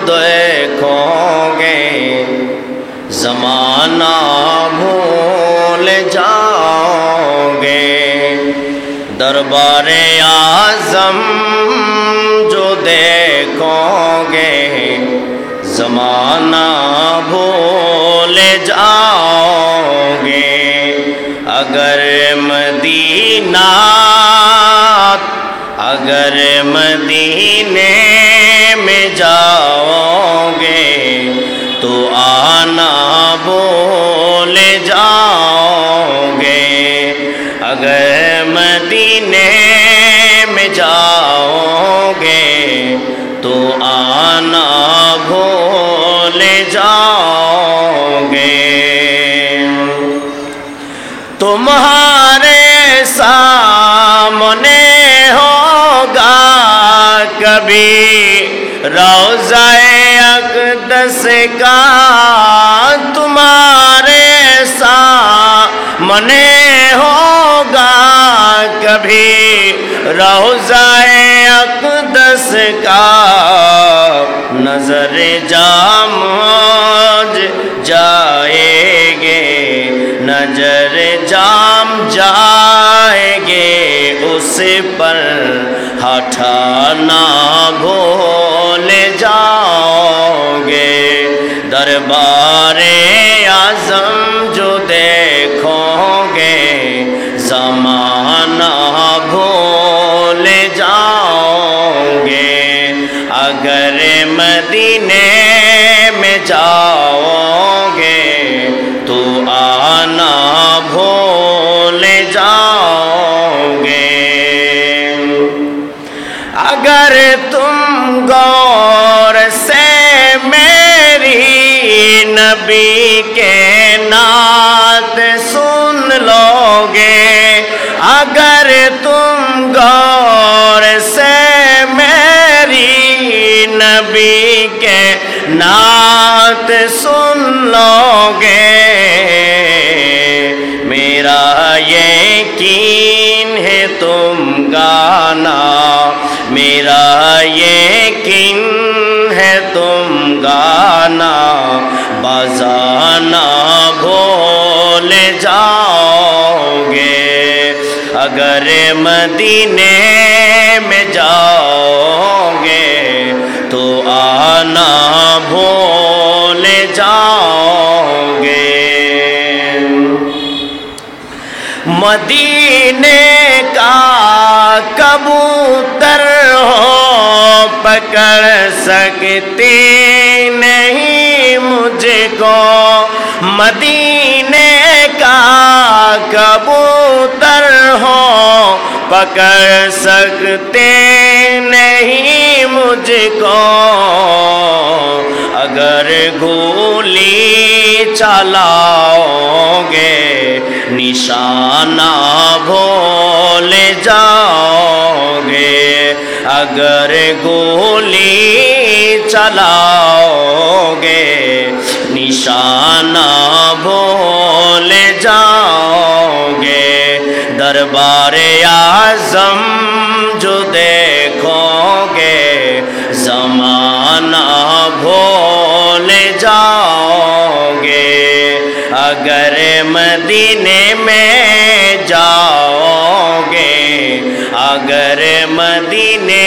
دیکھو گے زمانہ بھول جاؤ گے، دربار اعظم جو دیکھو گے زمانہ بھول جاؤ گے، اگر مدینہ اگر مدینے میں جاؤ گے تو آنا بھول جاؤ گے، اگر مدینے میں جاؤ گے تو آنا بھول جاؤ گے، تمہارے سامنے ہوگا کبھی روضہ اقدس کا، تمہارے سامنے ہوگا کبھی روضہ اقدس کا، نظر جام جائے گے، نظر جام جائے گے، اس پر ہٹانا بھول جاؤ گے، دربار اعظم جو دیکھو گے زمانہ بھول جاؤ گے، اگر مدینے میں جاؤ گے تو آنا بھول جاؤ گے، اگر تم غور سے میری نبی کے نعت سن لو گے، اگر تم غور سے میری نبی کے نعت سن لو گے، میرا یقین ہے تم گانا، میرا یقین ہے تم گانا بجانا بھول جاؤ گے، اگر مدینے میں جاؤ گے تو آنا بھول جاؤ گے، مدینے کا کبوتر ہو پکڑ سکتے نہیں مجھ کو، مدینے کا کبوتر ہو پکڑ سکتے نہیں مجھ کو، اگر گولی چلاؤ گے نشانہ بھول جاؤ گے، اگر گولی چلاؤ گے نشانہ بھول جاؤ گے، دربار اعظم جو دیکھو گے زمانہ بھول جاؤ گے، اگر مدینے میں جاؤ گے، اگر مدینے